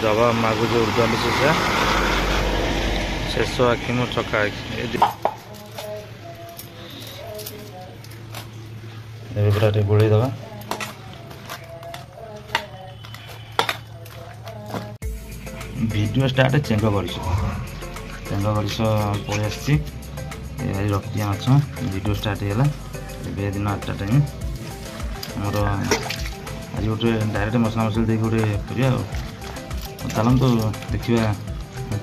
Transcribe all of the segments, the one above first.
दबा मागुचे उर्दंड सीसा शेष आखि मो चका आखि पूरा गोल दबा वीडियो स्टार्ट चेंग गरीस पलि आसी रखिया माछ वीडियो स्टार्ट होगा ए दिन 8टा टाइम मोर आज गोटे डायरेक्ट मसला मसला देख गोटे करिया चलतु देखा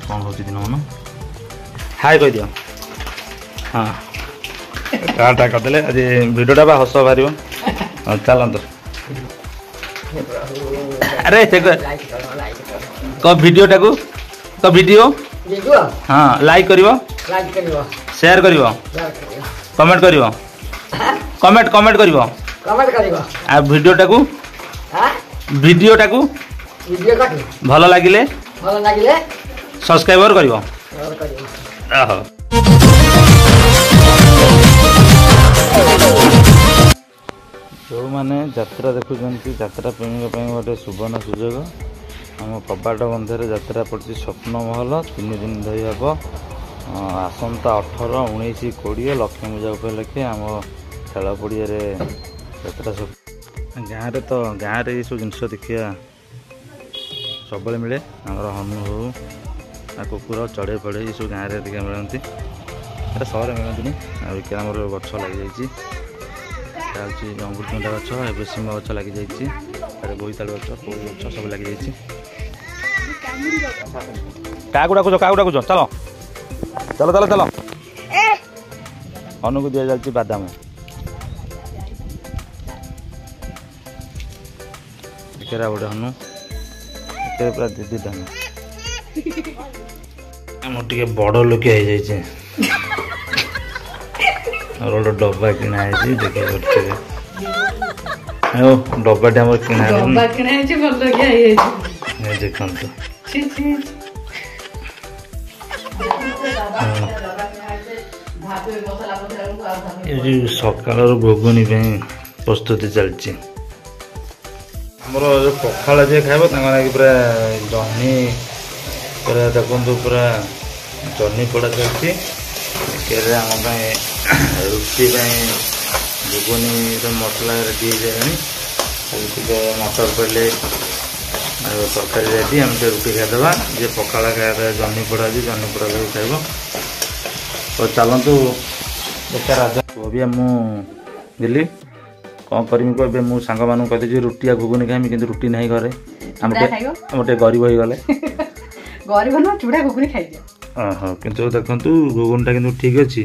कौन हो दिन मन हाय कह दियो हाँ टाटा करदे आज वीडियोटा बा हस बाहर चलत अरे क वीडियोटा को क वीडियो हाँ लाइक करिवो शेयर करिवो कमेंट करिवो कमेंट करिवो आ वीडियोटा को भल लागिले सब्सक्राइबर करिवो जो माने यात्रा देखुଛନ୍ତି यात्रा प्रेमी गोटे सुवर्ण सुजोग आम कबाट बंधे यात्रा पड़ी स्वप्न महल 3 दिन धरी हम आसंता 18, 19, 20 लक्ष्मी पूजा उपलक्षे आम खेल पड़िया यात्रा सब गाँव तो गाँव में सब जिन देखा सब मिले आमर हनु हो कुकुर चढ़े पड़े ये सब गाँव में देखा मिलती सहर मिलती आम गछ लगी जाऊँगी अमृतभंडा गछ ए सिंह गछ लगी जाए बोईतालु गछ कोई गछ सब लगी जाए क्या डाकुच चलो चलो चलो चलो हनु को दि जाती बादाम केरा गोटे हनु पूरा दीदी दान टे बड़ लोक गोटे डब्बा किना देखिए डब्बाटे आम किना देखु सकाल घुगुनी प्रस्तुति चलती आमर जो पखाड़ जी खाइब पूरा जह्नी पूरा देखु पूरा जह्नी पड़ा चलती आम रुटी घुगुनी मसला रेडी हो मटर पड़े तरकारी रेडी आम रुटी खाईदे जे पखाड़ खाए जह्नी पड़ा जह्नी पड़ा खाइब तो चलतु देखा राजा भी मुझे कौन करमी को मु सांग मान कही रुटी आ घुगुनी खाइमी कि रुटी नहीं घरे आम टे गरीब हो गले हाँ किंतु देखु घुगुनीटा कि ठीक अच्छी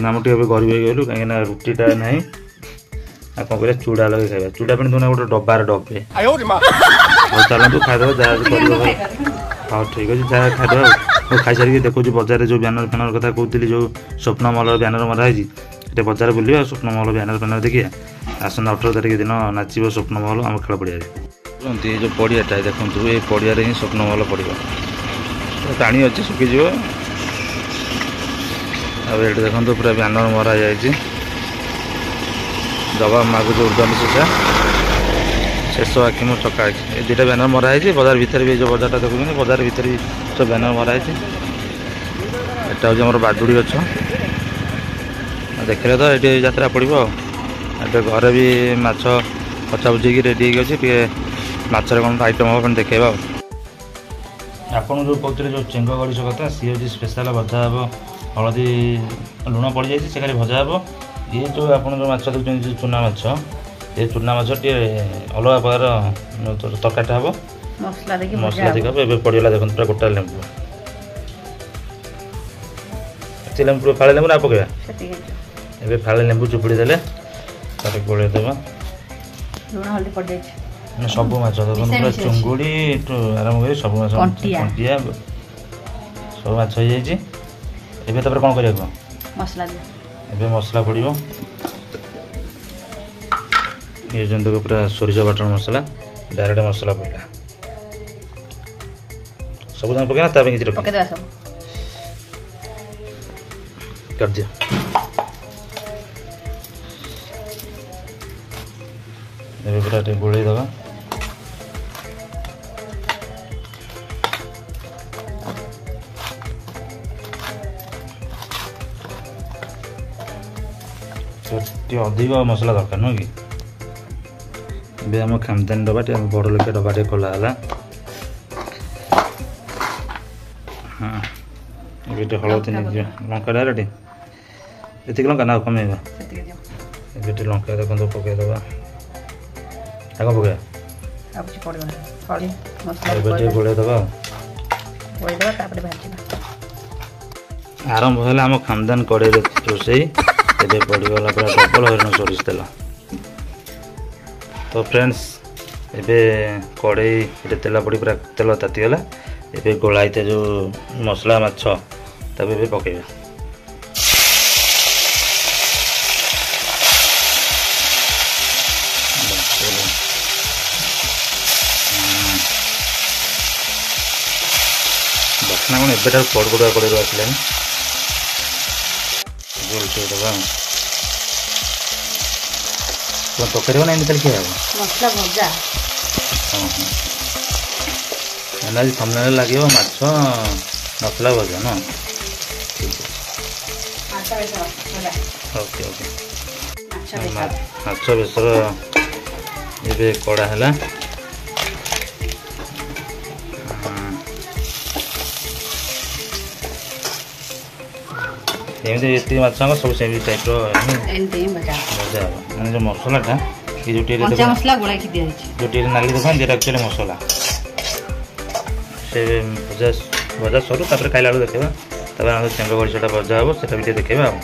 आम टे गरीब हो गलु कहीं रुटीटा ना कौन कर चूड़ा लगे खाଇବା चूड़ा पे दूना गोटे डब्बार डब्बे चलतु खाईदे जहाँ हाँ ठीक अच्छे जहाँ खाईदे खाई सारी देखो बजार जो बैनर फैनर कथा कहती जो स्वप्न महल बैनर मराई बजार बुलिया स्वप्न महल बैनर फैनर देखिए आसंता 18 तारिख दिन नाचब स्वप्न महल आम खेल पड़िया ये जो पड़ियाटा देखो ये पड़िया ही स्वप्न महल पड़ो पानी अच्छे सुखीज आठ देखो पूरा बैनर मरा जाए दबा मागुचे उर्दंड सीसा शेष आखि मो चका आखि ये 2टा बैनर मराई बजार भितर भी जो बजारटा देखुं बजार भितर भी सब बैनर मराई एटा हूँ आम बाजुड़ी गछ देखिले तो ये यात्रा पड़ो ए घरे भी माछ पचा बुझे रेडी होगी माछर कौन आइटम हम देखा आपन जो कहते जो चेंग गड़िश कथा सी हूँ स्पेशल भजा हे हलदी लुण पड़ जाए से खाली भजा हे ये जो आप देखते चूना माछ ये चूना माछ टे अलग प्रकार तरकारीटा हम मसला देखा पड़गला देखो पूरा गोटा लेंबू एत लेंबू फाड़े लेंबू ना पकड़ा ए फाड़े लेंबू चुपुड़ी देले गोल देवा सब माछ देखो पूरा चुंगुड़ी आरंभ कर सब माछ कंटिया सब माछ हो जाए एवं कौन कर मसला पड़ो ये जो देखो पूरा सोरिष बाटन मसला डायरेक्ट मसला पड़ा सब दाम पकेना ताबे किछि रख कर दियो ए पूरा गोले दबा ଟିକେ ଅଧିକ ମସଲା ଦରକାର ନୁହଁ କି? ଏବେ ଆମ ଖାମଦାନି ଡବା ଟିକେ ବଡ଼ ଲୋକିଆ ଡବା ଟିକେ ଖୋଲା ହେଲା। ହଁ ଏବେ ଟିକେ ହଳଦୀ ନେଇଯିବା, ଲଙ୍କା ଡାଇରେକ୍ଟ ଏତିକି ଲଙ୍କା ନା କମେଇବା? ଏବେ ଟିକେ ଲଙ୍କା ଦେଖନ୍ତୁ ପକାଇଦେବା। ଆଉ କ'ଣ ପକାଇବା? ଏବେ ଟିକେ ଗୋଳେଇଦେବା ଆଉ ଆରମ୍ଭ ହେଲା ଆମ ଖାମଦାନ କଡ଼େଇରେ ରୋଷେଇ। ଏବେ ପଡ଼ିଗଲା ପୁରା ଡବଲ ହରିଣ ସୋରିଷ ତେଲ। ତ ଫ୍ରେଣ୍ଡସ୍ ଏବେ କଡ଼େଇରେ ତେଲ ପଡ଼ି ପୁରା ତେଲ ତାତିଗଲା। ଏବେ ଗୋଳା ହେଇଥିବା ଯେଉଁ ମସଲା ମାଛ ତାକୁ ଏବେ ପକାଇବା। ବାସ୍ନା କ'ଣ ଏବେଠାରୁ ପଡ଼ପଡ଼ୁଆ କଡ଼େଇରୁ ଆସିଲାଣି। ଉଲ୍ଟେଇଦେବା କ'ଣ ତରକାରୀ ହେବ ନା ଏମିତି ଖାଲି ଖିଆ ହେବ? ମସଲା ଭଜା। ହଁ ହଁ ଆଜି ସାମ୍ନାରେ ଲାଗିବ ମାଛ ମସଲା ଭଜା ନା? ଠିକ୍ ଅଛି ଓକେ ଓକେ। ମାଛ ବେସର ଏବେ କଡ଼ା ହେଲା। ଏମିତି ଏତିକି ମାଛ ଯାକ ସବୁ ସେମିତି ଟାଇପ୍ର ଭଜା ହେବ। ମାନେ ଯେଉଁ ମସଲାଟା ଏ ଯେଉଁ ଟିକେ ଯେଉଁ ନାଲି ଦେଖନ୍ତି ଏଇଟା ଆକ୍ଚୁଆଲି ମସଲା। ସେ ଭଜା ସରୁ ତାପରେ ଖାଇଲା ବେଳକୁ ଦେଖେଇବା। ତାପରେ ଆମର ଚେଙ୍ଗ ଗଡ଼ିଶଟା ଭଜା ହେବ, ସେଟା ବି ଟିକେ ଦେଖେଇବା ଆଉ।